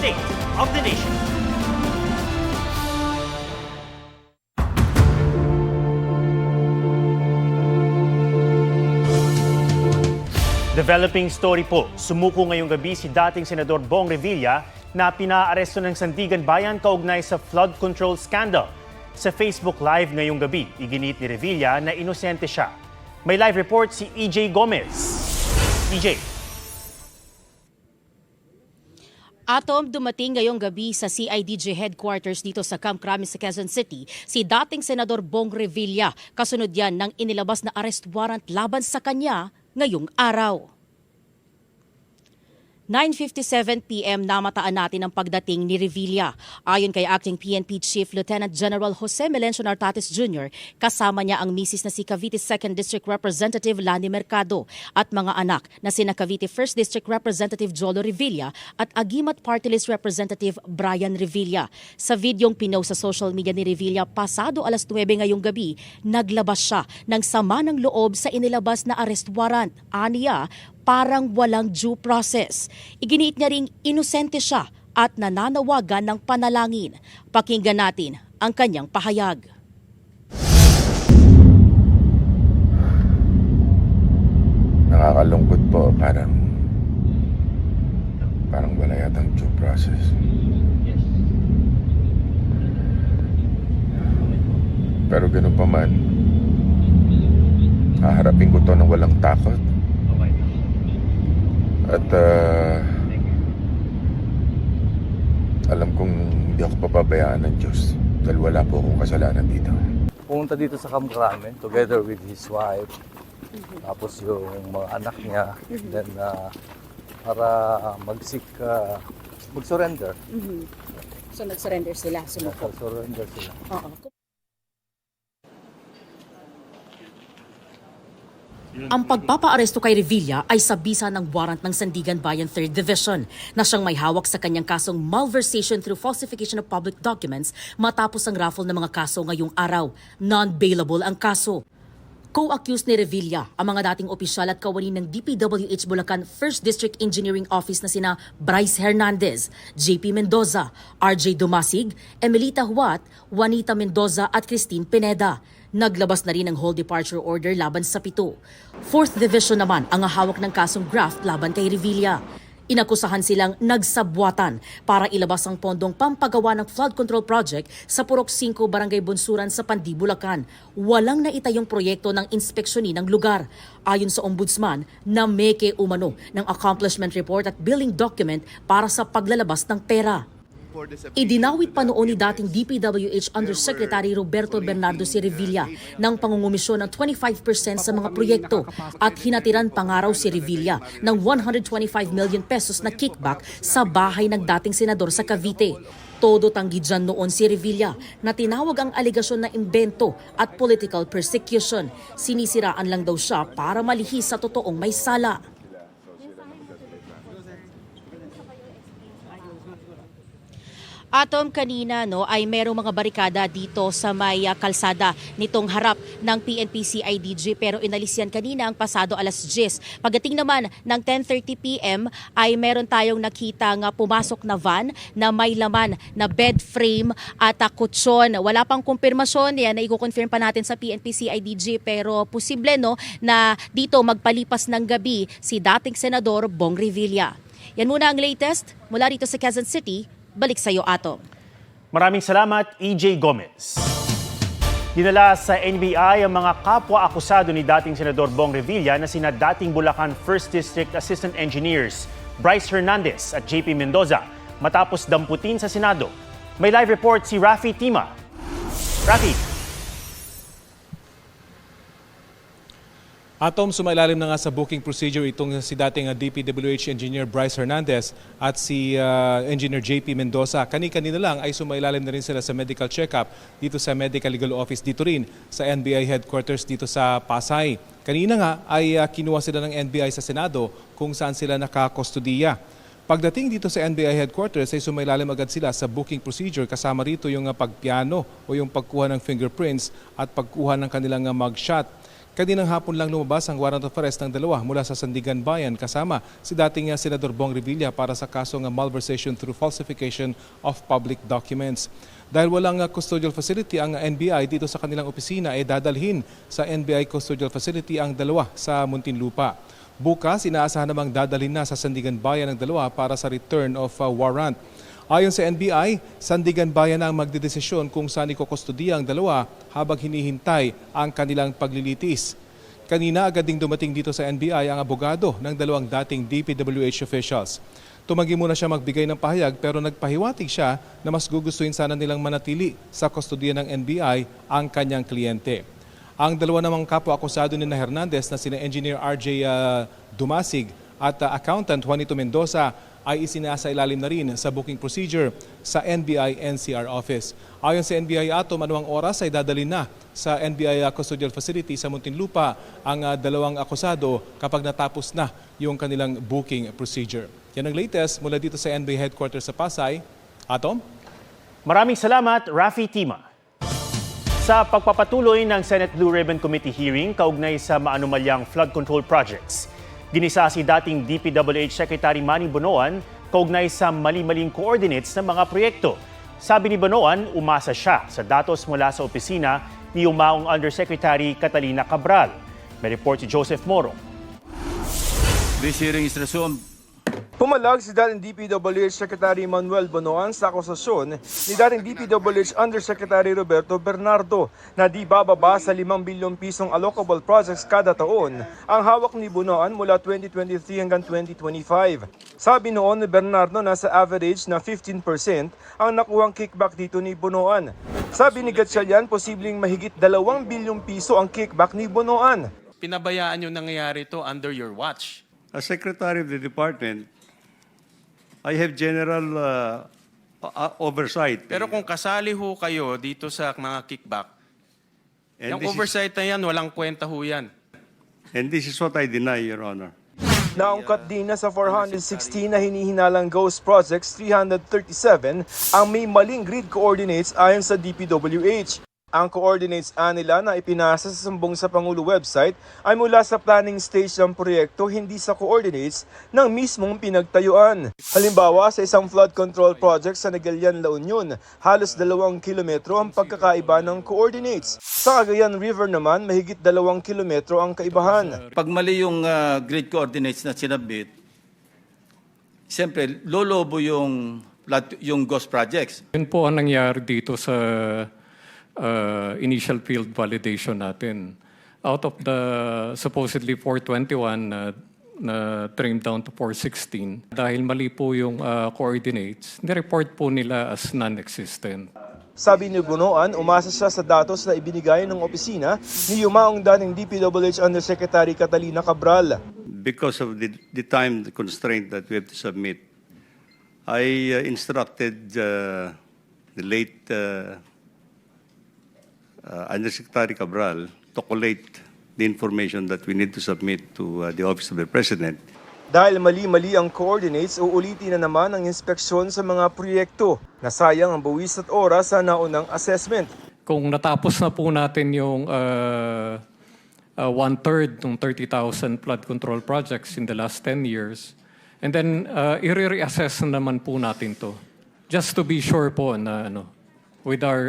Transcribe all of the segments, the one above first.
State of the Nation. Developing story po, sumuko ngayong gabi si dating Senador Bong Revilla na pinaaresto ng Sandigan Bayan kaugnay sa flood control scandal. Sa Facebook Live ngayong gabi, iginit ni Revilla na inosente siya. May live report si EJ Gomez. EJ. Atom, dumating ngayong gabi sa CIDG headquarters dito sa Camp Crame sa Quezon City si dating Senador Bong Revilla. Kasunod yan ng inilabas na arrest warrant laban sa kanya ngayong araw. 9:57 p.m. namataan natin ang pagdating ni Revilla. Ayon kay Acting PNP Chief Lieutenant General Jose Melencio Nartates Jr., kasama niya ang misis na si Cavite 2nd District Representative Lani Mercado at mga anak na sina Cavite 1st District Representative Jolo Revilla at Agimat Party List Representative Brian Revilla. Sa videong pinost sa social media ni Revilla pasado alas 9 ngayong gabi, naglabas siya ng sama ng loob sa inilabas na arrest warrant. Aniya, parang walang due process. Iginiit niya ring inosente siya at nananawagan ng panalangin. Pakinggan natin ang kanyang pahayag. Nakakalungkot po, parang wala yatang due process. Pero ganun pa man, haharapin ko to ng walang takot. At alam kong hindi ako papabayaan ng Diyos dahil wala po akong kasalanan dito. Pumunta dito sa Camp Crame together with his wife, tapos yung mga anak niya, then para mag-surrender. So nag-surrender sila, sumuko. Surrender sila. Oo. Ang pagpapaaresto kay Revilla ay sa bisa ng warrant ng Sandigan Bayan 3rd Division na siyang may hawak sa kanyang kasong malversation through falsification of public documents matapos ang raffle ng mga kaso ngayong araw. Non-bailable ang kaso. Co-accused ni Revilla ang mga dating opisyal at kawani ng DPWH Bulacan 1st District Engineering Office na sina Bryce Hernandez, JP Mendoza, RJ Dumasig, Emelita Huat, Juanita Mendoza at Christine Pineda. Naglabas na rin ng whole departure order laban sa 7. 4th Division naman ang hawak ng kasong graft laban kay Revilla. Inakusahan silang nagsabwatan para ilabas ang pondong pampagawa ng flood control project sa Purok 5 Barangay Bunsuran sa Pandi, Bulacan. Walang naitayong proyekto ng inspeksyonin ng lugar. Ayon sa ombudsman, na meke umano ng accomplishment report at billing document para sa paglalabas ng pera. Idinawit pa noon ni dating DPWH Undersecretary Roberto Bernardo si Revilla ng pangungumisyon ng 25% sa mga proyekto at hinatiran pa nga raw si Revilla ng 125 million pesos na kickback sa bahay ng dating senador sa Cavite. Todo tanggi dyan noon si Revilla na tinawag ang aligasyon na imbento at political persecution. Sinisiraan lang daw siya para malihis sa totoong may sala. Atom, kanina ay merong mga barikada dito sa may kalsada nitong harap ng PNP CIDG pero inalis yan kanina ang pasado alas 10. Pagdating naman ng 10:30 p.m. ay meron tayong nakita nga pumasok na van na may laman na bed frame at kutsyon. Wala pang kumpirmasyon yan na i-confirm pa natin sa PNP CIDG pero posible na dito magpalipas ng gabi si dating Senador Bong Revilla. Yan muna ang latest mula rito sa Quezon City. Balik sa iyo, Atom. Maraming salamat, EJ Gomez. Dinala sa NBI ang mga kapwa-akusado ni dating Senador Bong Revilla na sina dating Bulacan 1st District Assistant Engineers Bryce Hernandez at JP Mendoza matapos damputin sa Senado. May live report si Rafi Tima. Rafi. Atom, sumailalim na nga sa booking procedure itong si dating DPWH Engineer Bryce Hernandez at si Engineer JP Mendoza. Kani-kanina lang ay sumailalim na rin sila sa medical check-up dito sa Medical Legal Office dito rin sa NBI headquarters dito sa Pasay. Kanina nga ay kinuha sila ng NBI sa Senado kung saan sila nakakustodiya. Pagdating dito sa NBI headquarters ay sumailalim agad sila sa booking procedure kasama rito yung pagpiano o yung pagkuha ng fingerprints at pagkuha ng kanilang mugshot. Kaninang hapon lang lumabas ang warrant of arrest ng dalawa mula sa Sandigan Bayan kasama si dating Senador Bong Revilla para sa kasong malversation through falsification of public documents. Dahil walang custodial facility ang NBI dito sa kanilang opisina, dadalhin sa NBI custodial facility ang dalawa sa Muntinlupa. Bukas, inaasahan namang dadalhin na sa Sandigan Bayan ang dalawa para sa return of warrant. Ayon sa NBI, Sandigan Bayan ang magdedesisyon kung saan ikukustodiya ang dalawa habang hinihintay ang kanilang paglilitis. Kanina agad ding dumating dito sa NBI ang abogado ng dalawang dating DPWH officials. Tumanggi muna siya magbigay ng pahayag pero nagpahiwatig siya na mas gugustuhin sana nilang manatili sa kustodiya ng NBI ang kanyang kliyente. Ang dalawa namang kapwa-akusado ni Hernandez na sina Engineer RJ Dumasig at Accountant Juanito Mendoza ay isinasailalim na rin sa booking procedure sa NBI NCR office. Ayon sa NBI Atom, anumang oras ay dadalhin na sa NBI custodial facility sa Muntinlupa ang dalawang akusado kapag natapos na yung kanilang booking procedure. Yan ang latest mula dito sa NBI headquarters sa Pasay. Atom? Maraming salamat, Rafi Tima. Sa pagpapatuloy ng Senate Blue Ribbon Committee hearing kaugnay sa maanumalyang flood control projects, ginisa si dating DPWH Secretary Manny Bonoan kaugnay sa mali-maling coordinates ng mga proyekto. Sabi ni Bonoan, umasa siya sa datos mula sa opisina ni umaong Undersecretary Catalina Cabral. May report si Joseph Moro. This hearing is resumed. Pumalag si dating DPWH Secretary Manuel Bonoan sa akusasyon ni dating DPWH Undersecretary Roberto Bernardo na di bababa sa 5 bilyong pisong allocable projects kada taon ang hawak ni Bonoan mula 2023 hanggang 2025. Sabi noon ni Bernardo na sa average na 15% ang nakuhang kickback dito ni Bonoan. Sabi ni Gatchalian, posibleng mahigit 2 bilyong piso ang kickback ni Bonoan. Pinabayaan yung nangyayari to under your watch. As Secretary of the Department, I have general oversight. Pero kung kasali ho kayo dito sa mga kickback, And yung this oversight na yan, walang kwenta ho yan. And this is what I deny, Your Honor. Naungkat din na sa 416 na hinihinalang ghost projects, 337 ang may maling grid coordinates ayon sa DPWH. Ang coordinates nila na ipinasa sa sumbong sa Pangulo website ay mula sa planning stage ng proyekto, hindi sa coordinates ng mismong pinagtayuan. Halimbawa, sa isang flood control project sa Nagalian, La Union, halos 2 kilometro ang pagkakaiba ng coordinates. Sa Cagayan River naman, mahigit 2 kilometro ang kaibahan. Pag mali yung grid coordinates na sinabit, siyempre, lolobo yung ghost projects. Yun po ang nangyari dito sa initial field validation natin. Out of the supposedly 421 na trimmed down to 416, dahil mali po yung coordinates, nireport po nila as non-existent. Sabi ni Bonoan, umasa siya sa datos na ibinigay ng opisina ni yumaong dating DPWH Undersecretary Catalina Cabral. Because of the time constraint that we have to submit, I instructed the late Undersecretary Cabral to collate the information that we need to submit to the Office of the President. Dahil mali-mali ang coordinates, uulitin na naman ang inspeksyon sa mga proyekto. Nasayang ang buwis at oras sa naunang assessment. Kung natapos na po natin yung 1/3 ng 30,000 flood control projects in the last 10 years, and then i-reassess na naman po natin to. Just to be sure po na with our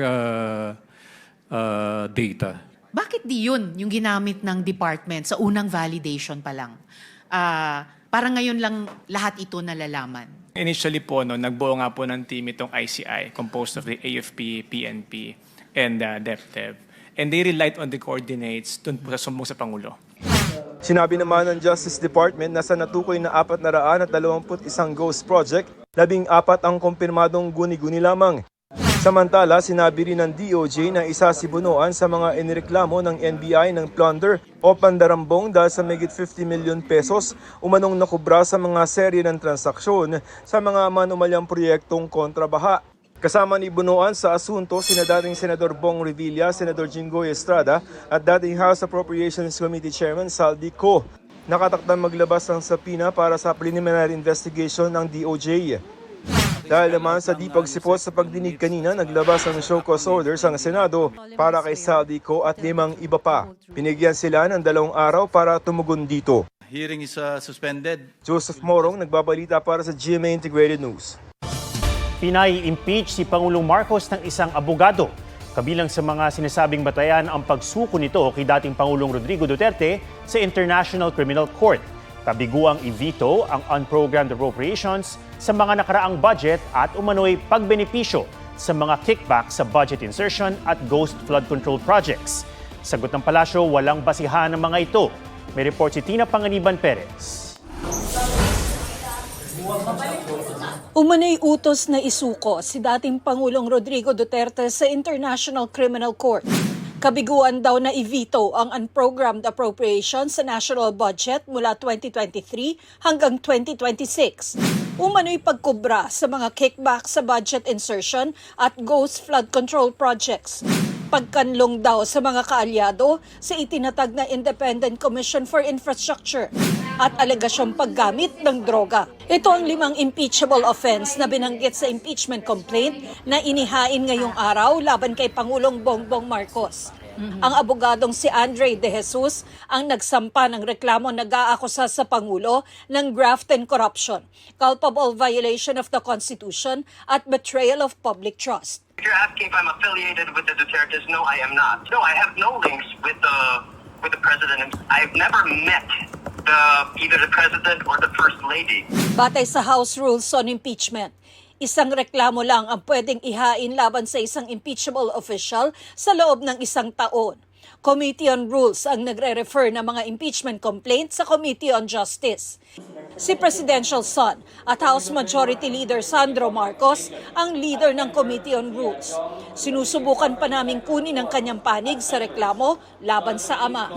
data. Bakit di yun yung ginamit ng department sa unang validation pa lang? Para ngayon lang lahat ito nalalaman. Initially po, nagbuo nga po ng team itong ICI composed of the AFP, PNP, and DepDev. And they relied on the coordinates dun po sa sumbong sa Pangulo. Sinabi naman ng Justice Department na sa natukoy na 421 ghost project, 14 ang kumpirmadong guni-guni lamang. Samantala, sinabi rin ng DOJ na isa si Bonoan sa mga inireklamo ng NBI ng plunder o pandarambong dahil sa mahigit 50 million pesos umanong nakubra sa mga serye ng transaksyon sa mga manumalyang proyektong kontrabaha. Kasama ni Bonoan sa asunto sina dating Senador Bong Revilla, Senador Jinggoy Estrada at dating House Appropriations Committee Chairman Saldi Co. Nakatakdang maglabas ng sapina para sa preliminary investigation ng DOJ. Dahil naman sa di pagsipot sa pagdinig kanina, naglabas ng show cause orders ang Senado para kay Saldico at 5 iba pa. Binigyan sila ng 2 araw para tumugon dito. Hearing is suspended. Joseph Morong, nagbabalita para sa GMA Integrated News. Pinai-impeach si Pangulong Marcos ng isang abogado. Kabilang sa mga sinasabing batayan ang pagsuko nito kay dating Pangulong Rodrigo Duterte sa International Criminal Court. Kabiguang i-veto ang unprogrammed appropriations sa mga nakaraang budget at umano'y pagbenepisyo sa mga kickback sa budget insertion at ghost flood control projects. Sagot ng palasyo, walang basihan ng mga ito. May report si Tina Panganiban Perez. Umano'y utos na isuko si dating Pangulong Rodrigo Duterte sa International Criminal Court. Kabiguan daw na i-veto ang unprogrammed appropriations sa national budget mula 2023 hanggang 2026. Umano'y pagkubra sa mga kickback sa budget insertion at ghost flood control projects. Pagkanlong daw sa mga kaalyado sa itinatag na Independent Commission for Infrastructure at alegasyong paggamit ng droga. Ito ang 5 impeachable offense na binanggit sa impeachment complaint na inihain ngayong araw laban kay Pangulong Bongbong Marcos. Ang abogadong si Andre De Jesus ang nagsampa ng reklamo nag-aakusa sa Pangulo ng graft and corruption, culpable violation of the Constitution at betrayal of public trust. If you're asking if I'm affiliated with the Dutertes, no, I am not. No, I have no links with the president. I've never met either the president or the first lady. Batay sa House Rules on Impeachment, isang reklamo lang ang pwedeng ihain laban sa isang impeachable official sa loob ng 1 taon. Committee on Rules ang nagre-refer ng mga impeachment complaints sa Committee on Justice. Si Presidential Son at House Majority Leader Sandro Marcos ang leader ng Committee on Rules. Sinusubukan pa naming kunin ang kanyang panig sa reklamo laban sa ama.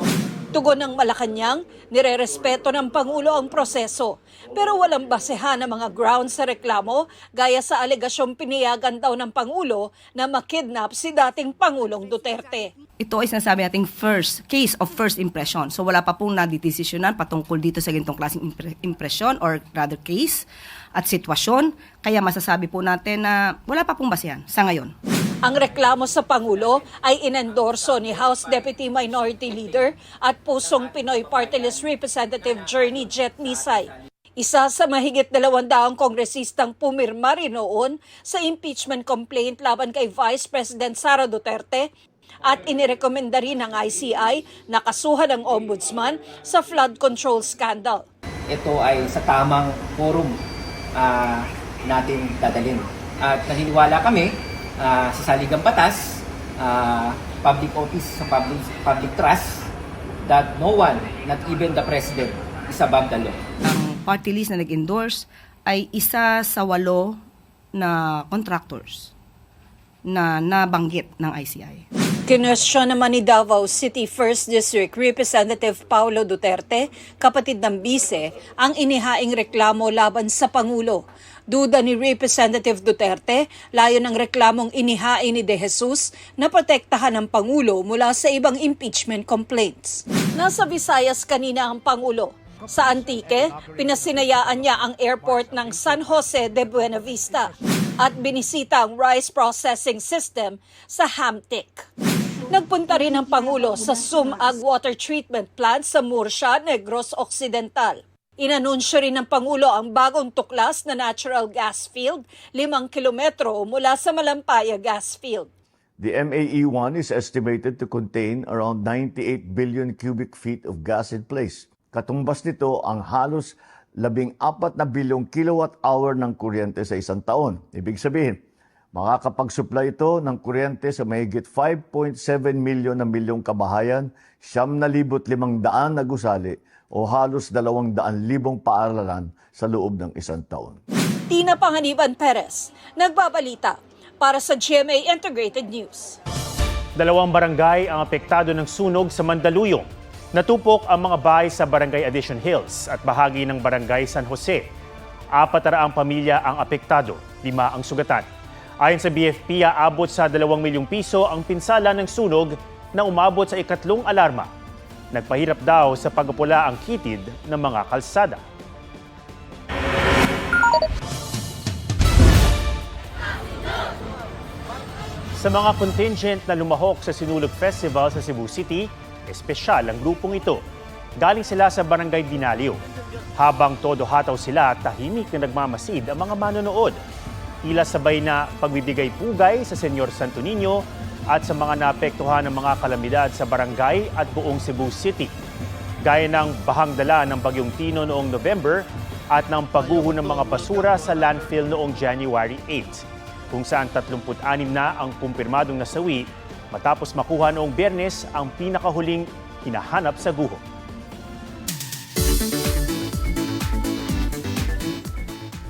Tugon ng Malacanang, nirerespeto ng Pangulo ang proseso. Pero walang basehan ng mga grounds sa reklamo gaya sa alegasyong piniyagan daw ng Pangulo na makidnap si dating Pangulong Duterte. Ito ay sinasabi nating case of first impression. So wala pa pong nadidesisyonan patungkol dito sa ganitong klaseng impression or rather case at sitwasyon. Kaya masasabi po natin na wala pa pong basehan sa ngayon. Ang reklamo sa Pangulo ay inendorso ni House Deputy Minority Leader at Pusong Pinoy Party List Representative Journey Jet Nisay. Isa sa mahigit 200 kongresistang pumirma rin noon sa impeachment complaint laban kay Vice President Sara Duterte at inirekomenda rin ng ICI na kasuhan ng Ombudsman sa flood control scandal. Ito ay sa tamang forum natin dadalhin. At naniniwala kami sa saligang batas, public office, sa public trust, that no one, not even the President, is above the law. Ang party list na nag-endorse ay isa sa 8 na contractors na nabanggit ng ICI. Kinwestiyon naman ni Davao City 1st District Representative Paulo Duterte, kapatid ng bise, ang inihaing reklamo laban sa Pangulo. Duda ni Representative Duterte, layo ng reklamong inihain ni De Jesus na protektahan ng Pangulo mula sa ibang impeachment complaints. Nasa Visayas kanina ang Pangulo. Sa Antique, pinasinayaan niya ang airport ng San Jose de Buena Vista at binisita ang rice processing system sa Hamtic. Nagpunta rin ang Pangulo sa Sumag Water Treatment Plant sa Murcia, Negros Occidental. Inanunsyo rin ng Pangulo ang bagong tuklas na natural gas field, 5 kilometro mula sa Malampaya gas field. The MAE-1 is estimated to contain around 98 billion cubic feet of gas in place. Katumbas nito ang halos 14 na bilyong kilowatt-hour ng kuryente sa isang taon. Ibig sabihin, makakapag-supply ito ng kuryente sa mahigit 5.7 milyong kabahayan, 9,500 na gusali o halos 200,000 paaralan sa loob ng isang taon. Tina Panganiban Perez, nagbabalita para sa GMA Integrated News. 2 barangay ang apektado ng sunog sa Mandaluyong. Natupok ang mga bahay sa Barangay Addition Hills at bahagi ng Barangay San Jose. 400 pamilya ang apektado, 5 ang sugatan. Ayon sa BFP, aabot sa 2 milyong piso ang pinsala ng sunog na umabot sa 3 alarma. Nagpahirap daw sa pagpupula ang kitid ng mga kalsada. Sa mga contingent na lumahok sa Sinulog Festival sa Cebu City, espesyal ang grupong ito. Galing sila sa Barangay Dinalio. Habang todo hataw sila, tahimik na nagmamasid ang mga manonood. Tila sabay na pagbibigay pugay sa Senyor Santo Niño at sa mga naapektuhan ng mga kalamidad sa barangay at buong Cebu City. Gaya ng bahang dala ng Bagyong Tino noong November at ng pagguho ng mga basura sa landfill noong January 8, kung saan 36 na ang kumpirmadong nasawi matapos makuha noong Biyernes ang pinakahuling hinahanap sa guho.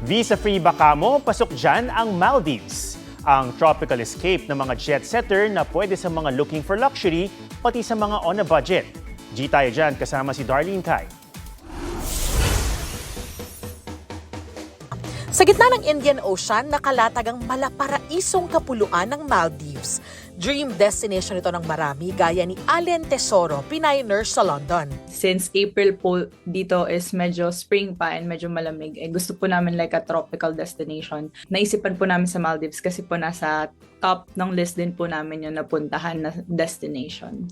Visa-free ba kamo? Pasok dyan ang Maldives. Ang tropical escape ng mga jet setter na pwede sa mga looking for luxury, pati sa mga on a budget. G tayo dyan kasama si Darlene Kai. Sa gitna ng Indian Ocean, nakalatag ang malaparaisong kapuluan ng Maldives. Dream destination ito ng marami gaya ni Allen Tesoro, Pinay nurse sa London. Since April po dito is medyo spring pa and medyo malamig, gusto po namin like a tropical destination. Naisipan po namin sa Maldives kasi po nasa top ng list din po namin yung napuntahan na destination.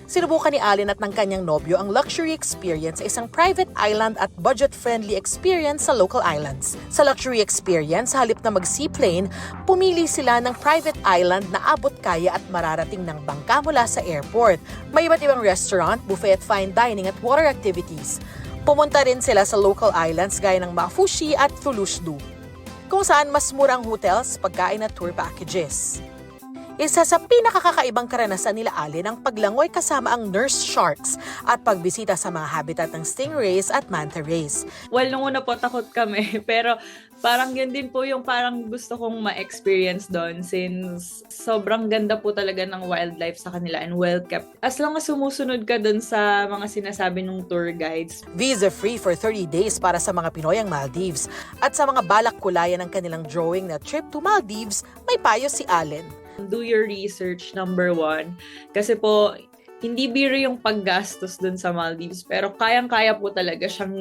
Sinubukan ni Allen at ng kanyang nobyo ang luxury experience sa isang private island at budget-friendly experience sa local islands. Sa luxury experience, halip na mag-seaplane, pumili sila ng private island na abot kaya at mararating ng bangka mula sa airport. May iba't ibang restaurant, buffet at fine dining at water activities. Pumunta rin sila sa local islands gaya ng Mafushi at Thulusdu, kung saan mas murang hotels, pagkain at tour packages. Isa sa pinakakakaibang karanasan nila Allen ang paglangoy kasama ang nurse sharks at pagbisita sa mga habitat ng stingrays at manta rays. Well, nung una po takot kami, pero parang yun din po yung parang gusto kong ma-experience doon since sobrang ganda po talaga ng wildlife sa kanila and well-kept. As long as sumusunod ka doon sa mga sinasabi ng tour guides. Visa-free for 30 days para sa mga Pinoy ang Maldives. At sa mga balak kulayan ng kanilang drawing na trip to Maldives, may payo si Allen. Do your research, number 1. Kasi po, hindi biro yung paggastos dun sa Maldives, pero kayang-kaya po talaga siyang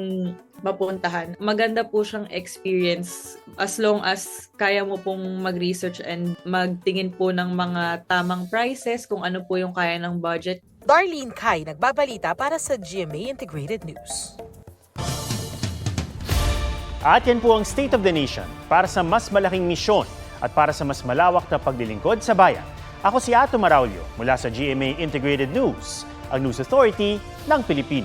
mapuntahan. Maganda po siyang experience as long as kaya mo pong mag-research and magtingin po ng mga tamang prices kung ano po yung kaya ng budget. Darlene Kai, nagbabalita para sa GMA Integrated News. At yan po ang State of the Nation para sa mas malaking misyon at para sa mas malawak na paglilingkod sa bayan. Ako si Ato Maraulio mula sa GMA Integrated News, ang News Authority ng Pilipino.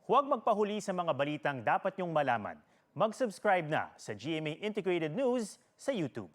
Huwag magpahuli sa mga balitang dapat niyong malaman. Mag-subscribe na sa GMA Integrated News sa YouTube.